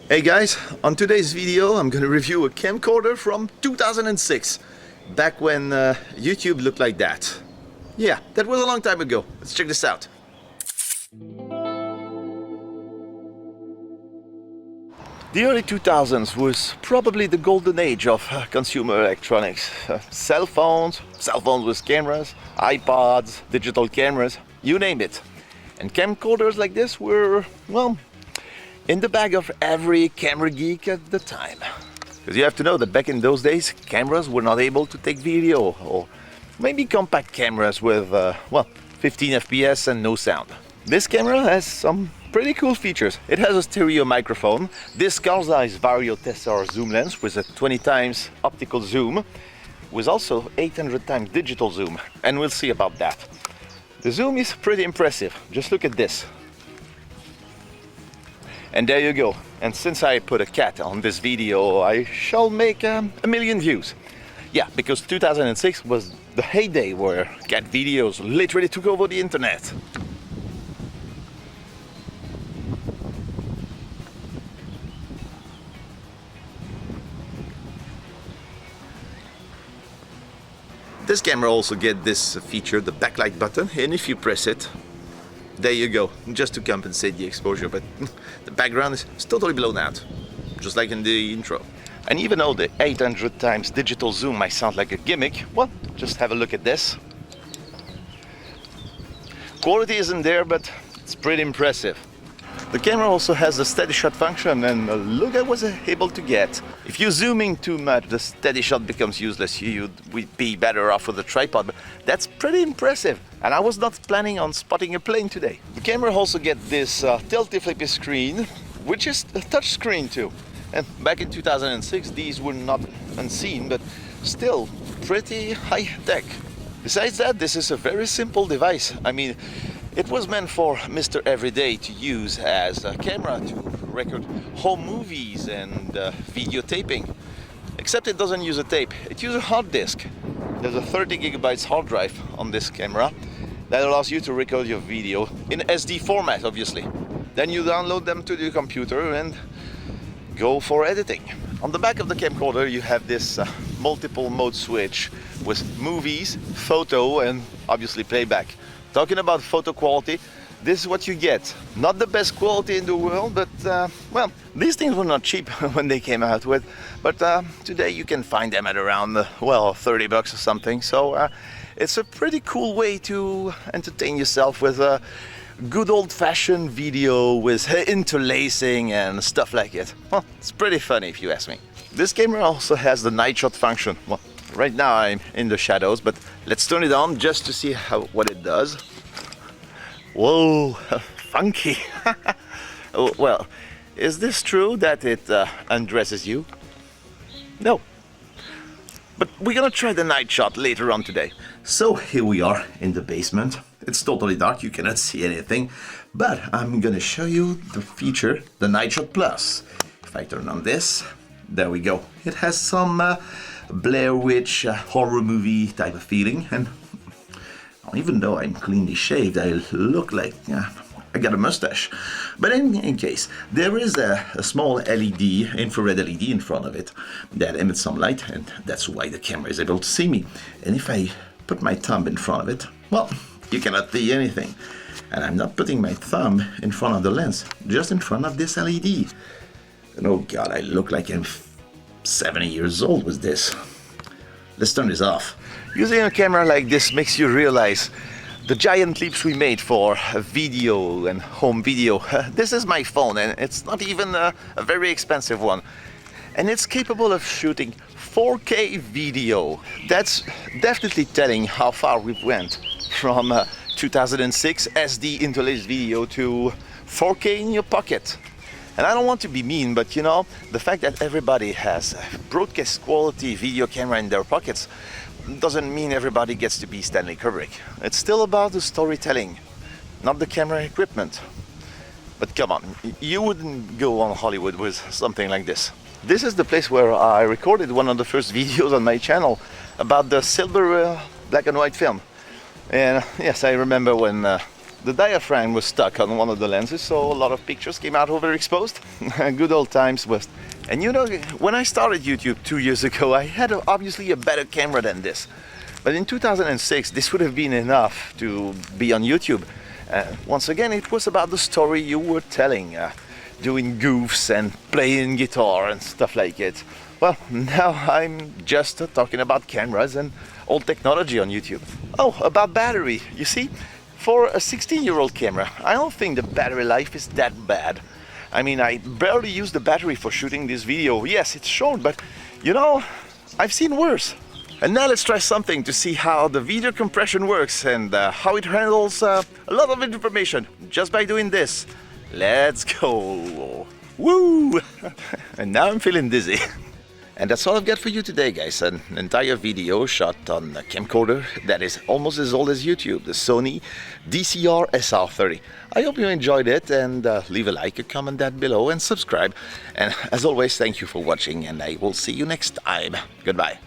Hey guys, on today's video I'm gonna review a camcorder from 2006, back when YouTube looked like that. Yeah, that was a long time ago. Let's check this out. The early 2000s was probably the golden age of consumer electronics. Cell phones with cameras, iPods, digital cameras, you name it. And camcorders like this were, well, in the bag of every camera geek at the time. Because you have to know that back in those days, cameras were not able to take video, or maybe compact cameras with, 15 FPS and no sound. This camera has some pretty cool features. It has a stereo microphone, this Carl-Zeiss Vario Tessar zoom lens with a 20 times optical zoom, with also 800 times digital zoom, and we'll see about that. The zoom is pretty impressive, just look at this. And there you go. And since I put a cat on this video, I shall make a million views. Yeah, because 2006 was the heyday where cat videos literally took over the internet. This camera also gets this feature, the backlight button, and if you press it, there you go, just to compensate the exposure, but the background is totally blown out, just like in the intro. And even though the 800 times digital zoom might sound like a gimmick, well, just have a look at this. Quality isn't there, but it's pretty impressive. The camera also has the steady shot function, and look I was able to get. If you're zooming too much, the steady shot becomes useless. We'd be better off with a tripod, but that's pretty impressive. And I was not planning on spotting a plane today. The camera also gets this tilty flippy screen, which is a touch screen too. And back in 2006, these were not unseen, but still pretty high tech. Besides that, this is a very simple device. I mean, it was meant for Mr. Everyday to use as a camera to record home movies and videotaping. Except it doesn't use a tape, it uses a hard disk. There's a 30 gigabytes hard drive on this camera that allows you to record your video in SD format, obviously. Then you download them to your computer and go for editing. On the back of the camcorder you have this multiple mode switch with movies, photo and obviously playback. Talking about photo quality, this is what you get. Not the best quality in the world, but well, these things were not cheap when they came out with, but today you can find them at around, well, 30 bucks or something. So it's a pretty cool way to entertain yourself with a good old-fashioned video with interlacing and stuff like it. Well, it's pretty funny if you ask me. This camera also has the night shot function. Well, right now I'm in the shadows, but let's turn it on just to see what it does. Whoa, funky. Oh, well, is this true that it undresses you? No. But we're gonna try the night shot later on today. So here we are in the basement. It's totally dark, you cannot see anything, but I'm gonna show you the feature, the Night Shot Plus. If I turn on this, there we go. It has some Blair Witch horror movie type of feeling, and even though I'm cleanly shaved, I look like I got a mustache. But in case, there is a small LED, infrared LED in front of it that emits some light, and that's why the camera is able to see me. And if I put my thumb in front of it, well, you cannot see anything. And I'm not putting my thumb in front of the lens, just in front of this LED. And oh God, I look like I'm 70 years old with this. Let's turn this off. Using a camera like this makes you realize the giant leaps we made for video and home video. This is my phone, and it's not even a very expensive one. And it's capable of shooting 4K video. That's definitely telling how far we've went from 2006 SD interlaced video to 4K in your pocket. And I don't want to be mean, but you know, the fact that everybody has a broadcast quality video camera in their pockets doesn't mean everybody gets to be Stanley Kubrick. It's still about the storytelling, not the camera equipment. But come on, you wouldn't go on Hollywood with something like this. This is the place where I recorded one of the first videos on my channel about the silver black and white film. And yes, I remember when The diaphragm was stuck on one of the lenses, so a lot of pictures came out overexposed. Good old times was. And you know, when I started YouTube 2 years ago, I had obviously a better camera than this. But in 2006, this would have been enough to be on YouTube. Once again, it was about the story you were telling, doing goofs and playing guitar and stuff like it. Well, now I'm just talking about cameras and old technology on YouTube. Oh, about battery, you see? For a 16-year-old camera, I don't think the battery life is that bad. I mean, I barely use the battery for shooting this video. Yes, it's short, but you know, I've seen worse. And now let's try something to see how the video compression works and how it handles a lot of information just by doing this. Let's go! Woo! And now I'm feeling dizzy. And that's all I've got for you today, guys. An entire video shot on a camcorder that is almost as old as YouTube, the Sony DCR-SR30. I hope you enjoyed it, and leave a like, a comment down below, and subscribe. And as always, thank you for watching, and I will see you next time. Goodbye.